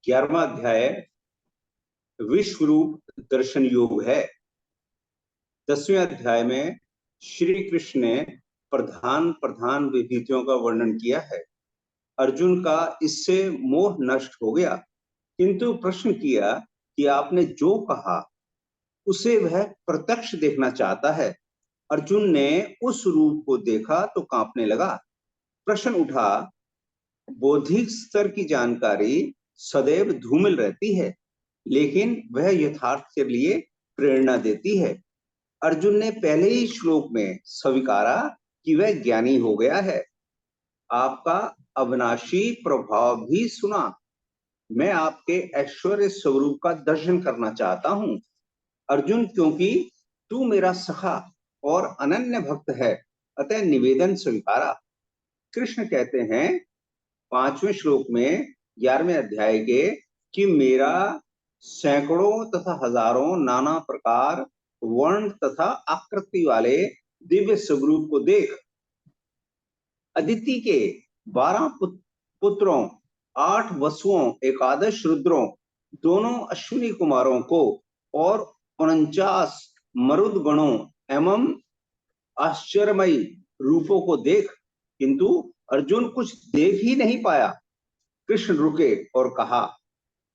11वां अध्याय विश्व रूप दर्शन योग है। 10वें अध्याय में श्री कृष्ण ने प्रधान प्रधान विभूतियों का वर्णन किया है। अर्जुन का इससे मोह नष्ट हो गया, किंतु प्रश्न किया कि आपने जो कहा उसे वह प्रत्यक्ष देखना चाहता है। अर्जुन ने उस रूप को देखा तो कांपने लगा। प्रश्न उठा, बौद्धिक स्तर की जानकारी सदैव धूमिल रहती है, लेकिन वह यथार्थ के लिए प्रेरणा देती है। अर्जुन ने पहले ही श्लोक में स्वीकारा कि वह ज्ञानी हो गया है। आपका अविनाशी प्रभाव भी सुना। मैं आपके ऐश्वर्य स्वरूप का दर्शन करना चाहता हूं। अर्जुन, क्योंकि तू मेरा सखा और अनन्य भक्त है, अतः निवेदन स्वीकारा। कृष्ण कहते हैं 5वें श्लोक में 11वें अध्याय के कि मेरा सैकड़ों तथा हजारों नाना प्रकार वर्ण तथा आकृति वाले दिव्य स्वरूप को देख। अदिति के 12 पुत्रों, 8 वसुओं, 11 रुद्रों, दोनों अश्विनी कुमारों को और 49 मरुद गणों एवं आश्चर्यमयी रूपों को देख। किंतु अर्जुन कुछ देख ही नहीं पाया। कृष्ण रुके और कहा,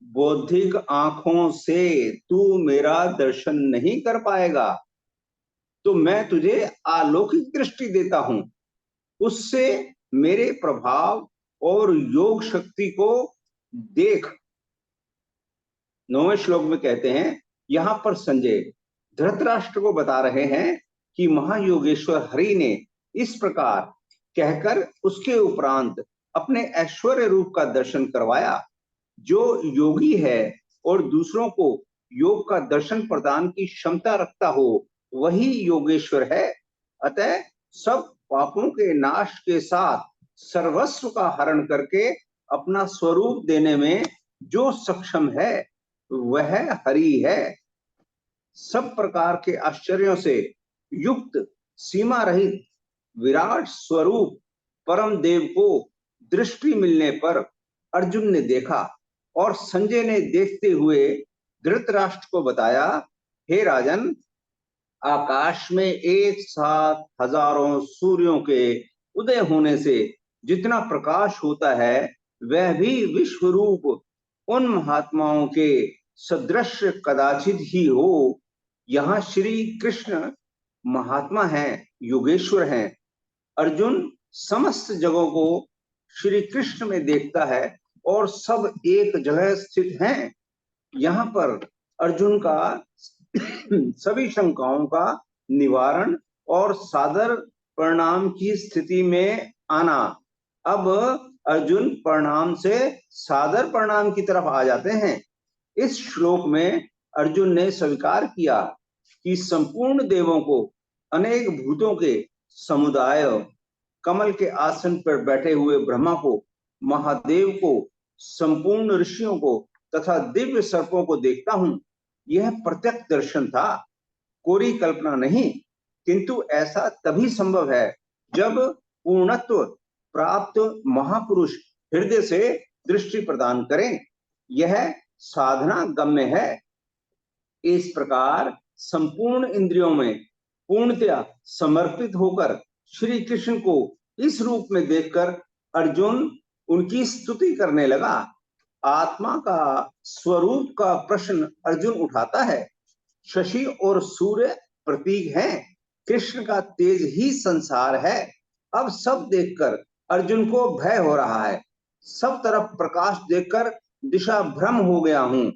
बौद्धिक आंखों से तू मेरा दर्शन नहीं कर पाएगा, तो मैं तुझे अलौकिक दृष्टि देता हूं। उससे मेरे प्रभाव और योग शक्ति को देख। 9वें श्लोक में कहते हैं, यहां पर संजय धृतराष्ट्र को बता रहे हैं कि महायोगेश्वर हरि ने इस प्रकार कहकर उसके उपरांत अपने ऐश्वर्य रूप का दर्शन करवाया। जो योगी है और दूसरों को योग का दर्शन प्रदान की क्षमता रखता हो, वही योगेश्वर है। अतः सब पापों के नाश के साथ सर्वस्व का हरण करके अपना स्वरूप देने में जो सक्षम है वह हरि है। सब प्रकार के आश्चर्यों से युक्त सीमा रहित विराट स्वरूप परम देव को दृष्टि मिलने पर अर्जुन ने देखा और संजय ने देखते हुए धृतराष्ट्र को बताया, हे राजन, आकाश में एक साथ हजारों सूर्यों के उदय होने से जितना प्रकाश होता है, वह भी विश्व रूप उन महात्माओं के सदृश कदाचित ही हो। यहाँ श्री कृष्ण महात्मा हैं, योगेश्वर हैं। अर्जुन समस्त जगहों को श्री कृष्ण में देखता है और सब एक जगह स्थित हैं। यहाँ पर अर्जुन का सभी शंकाओं का निवारण और सादर परिणाम की स्थिति में आना। अब अर्जुन परिणाम से सादर परिणाम की तरफ आ जाते हैं। इस श्लोक में अर्जुन ने स्वीकार किया कि संपूर्ण देवों को, अनेक भूतों के समुदाय, कमल के आसन पर बैठे हुए ब्रह्मा को, महादेव को, संपूर्ण ऋषियों को तथा दिव्य सर्पों को देखता हूं। यह प्रत्यक्ष दर्शन था, कोरी कल्पना नहीं। किंतु ऐसा तभी संभव है जब पूर्णत्व प्राप्त महापुरुष हृदय से दृष्टि प्रदान करें। यह साधना गम्य है। इस प्रकार संपूर्ण इंद्रियों में पूर्णतया समर्पित होकर श्री कृष्ण को इस रूप में देखकर अर्जुन उनकी स्तुति करने लगा। आत्मा का स्वरूप का प्रश्न अर्जुन उठाता है। शशि और सूर्य प्रतीक हैं, कृष्ण का तेज ही संसार है। अब सब देखकर अर्जुन को भय हो रहा है। सब तरफ प्रकाश देखकर दिशा भ्रम हो गया हूं।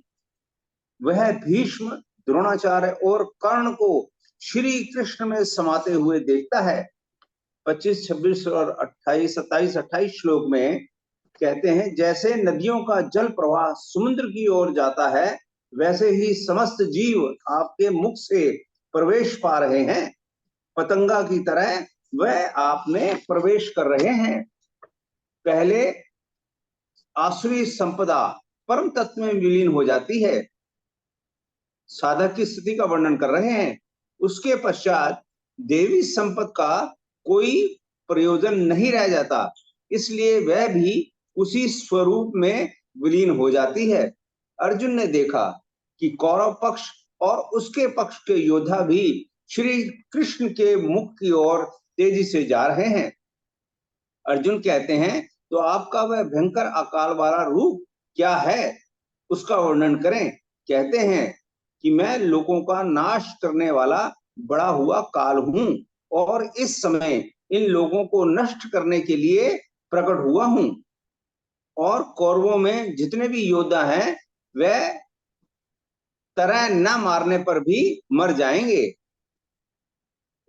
वह भीष्म, द्रोणाचार्य और कर्ण को श्री कृष्ण में समाते हुए देखता है। 25, 26 और 28, 27, 28 श्लोक में कहते हैं, जैसे नदियों का जल प्रवाह समुद्र की ओर जाता है, वैसे ही समस्त जीव आपके मुख से प्रवेश पा रहे हैं। पतंगा की तरह वह आप में प्रवेश कर रहे हैं। पहले आसुरी संपदा परम तत्व में विलीन हो जाती है, साधक की स्थिति का वर्णन कर रहे हैं। उसके पश्चात देवी संपद का कोई प्रयोजन नहीं रह जाता, इसलिए वह भी उसी स्वरूप में विलीन हो जाती है। अर्जुन ने देखा कि कौरव पक्ष और उसके पक्ष के योद्धा भी श्री कृष्ण के मुख की ओर तेजी से जा रहे हैं। अर्जुन कहते हैं, तो आपका वह भयंकर अकाल वाला रूप क्या है, उसका वर्णन करें। कहते हैं कि मैं लोगों का नाश करने वाला बड़ा हुआ काल हूं और इस समय इन लोगों को नष्ट करने के लिए प्रकट हुआ हूं। और कौरवों में जितने भी योद्धा हैं वह तरह न मारने पर भी मर जाएंगे।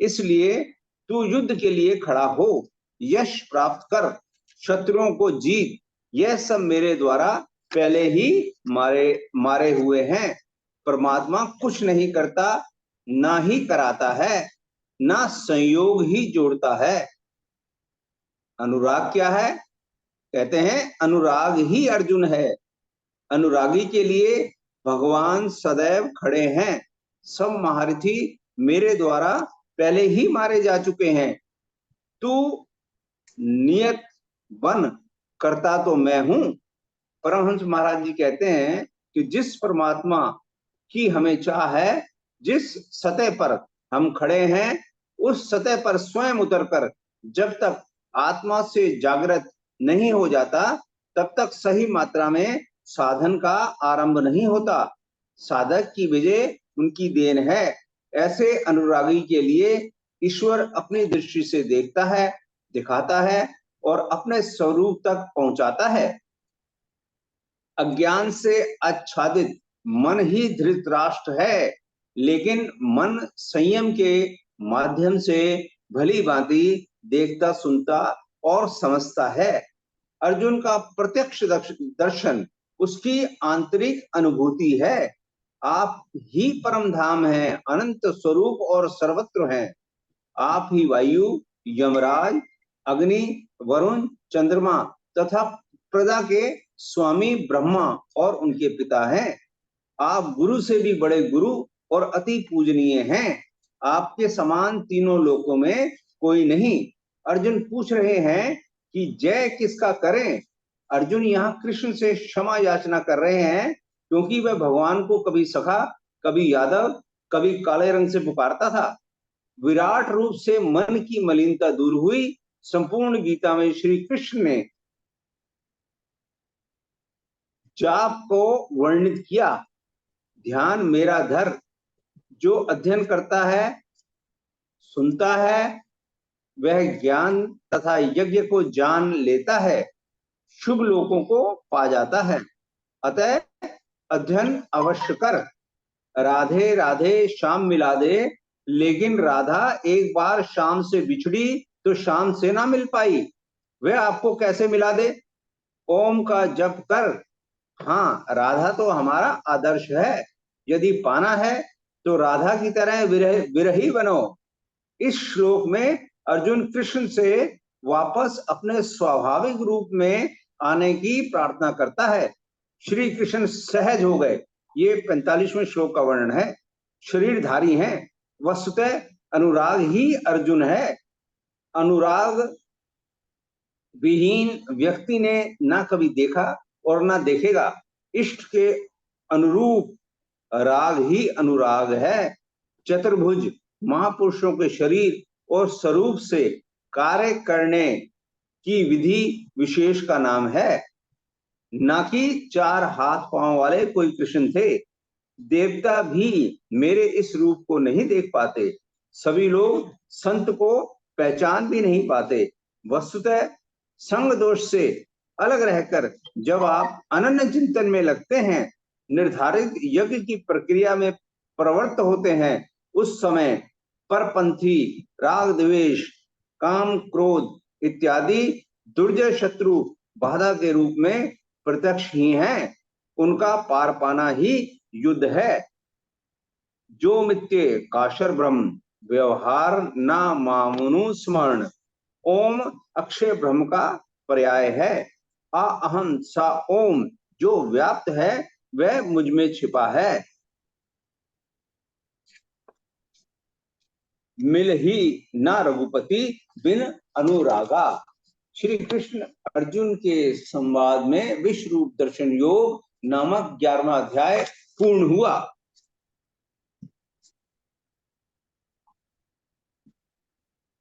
इसलिए तू युद्ध के लिए खड़ा हो, यश प्राप्त कर, शत्रुओं को जीत। यह सब मेरे द्वारा पहले ही मारे हुए हैं। परमात्मा कुछ नहीं करता, ना ही कराता है, ना संयोग ही जोड़ता है। अनुराग क्या है? कहते हैं अनुराग ही अर्जुन है। अनुरागी के लिए भगवान सदैव खड़े हैं। सब महारथी मेरे द्वारा पहले ही मारे जा चुके हैं। तू नियत बन, करता तो मैं हूं। परमहंस महाराज जी कहते हैं कि जिस परमात्मा की हमें चाह है, जिस सतह पर हम खड़े हैं, उस सतह पर स्वयं उतरकर जब तक आत्मा से जागृत नहीं हो जाता, तब तक सही मात्रा में साधन का आरंभ नहीं होता। साधक की विजय उनकी देन है। ऐसे अनुरागी के लिए ईश्वर अपनी दृष्टि से देखता है, दिखाता है और अपने स्वरूप तक पहुंचाता है। अज्ञान से आच्छादित मन ही धृतराष्ट्र है, लेकिन मन संयम के माध्यम से भली भांति देखता, सुनता और समझता है। अर्जुन का प्रत्यक्ष दर्शन उसकी आंतरिक अनुभूति है। आप ही परम धाम हैं, अनंत स्वरूप और सर्वत्र हैं। आप ही वायु, यमराज, अग्नि, वरुण, चंद्रमा तथा प्रजा के स्वामी ब्रह्मा और उनके पिता हैं। आप गुरु से भी बड़े गुरु और अति पूजनीय हैं। आपके समान तीनों लोकों में कोई नहीं। अर्जुन पूछ रहे हैं कि जय किसका करें। अर्जुन यहाँ कृष्ण से क्षमा याचना कर रहे हैं, क्योंकि वह भगवान को कभी सखा, कभी यादव, कभी काले रंग से पुकारता था। विराट रूप से मन की मलिनता दूर हुई। संपूर्ण गीता में श्री कृष्ण ने जाप को वर्णित किया। ध्यान मेरा धर, जो अध्ययन करता है, सुनता है, वह ज्ञान तथा यज्ञ को जान लेता है, शुभ लोगों को पा जाता है। अतः अध्ययन अवश्य कर। राधे राधे श्याम मिला दे, लेकिन राधा एक बार शाम से बिछड़ी तो शाम से ना मिल पाई। वह आपको कैसे मिला दे? ओम का जप कर। हाँ, राधा तो हमारा आदर्श है। यदि पाना है तो राधा की तरह विरही बनो। इस श्लोक में अर्जुन कृष्ण से वापस अपने स्वाभाविक रूप में आने की प्रार्थना करता है। श्री कृष्ण सहज हो गए। ये 45वें श्लोक का वर्णन है। शरीरधारी हैं, वस्तुतः अनुराग ही अर्जुन है। अनुराग विहीन व्यक्ति ने ना कभी देखा और ना देखेगा। इष्ट के अनुरूप राग ही अनुराग है। चतुर्भुज महापुरुषों के शरीर और स्वरूप से कार्य करने की विधि विशेष का नाम है। ना कि चार हाथ पांव वाले कोई कृष्ण थे। देवता भी मेरे इस रूप को नहीं देख पाते। सभी लोग संत को पहचान भी नहीं पाते। वस्तुतः संग दोष से अलग रहकर जब आप अनन्य चिंतन में लगते हैं, निर्धारित यज्ञ की प्रक्रिया में प्रवृत्त होते हैं, उस समय परपंथी राग द्वेष काम क्रोध इत्यादि दुर्जय शत्रु बाधा के रूप में प्रत्यक्ष ही हैं। उनका पार पाना ही युद्ध है। जो मित्य काशर ब्रह्म व्यवहार ना मामुनु स्मरण। ओम अक्षय ब्रह्म का पर्याय है। आ अहम सा ओम, जो व्याप्त है वह मुझ में छिपा है। मिल ही ना रघुपति बिन अनुरागा। श्री कृष्ण अर्जुन के संवाद में विश्व रूप दर्शन योग नामक 11वां अध्याय पूर्ण हुआ।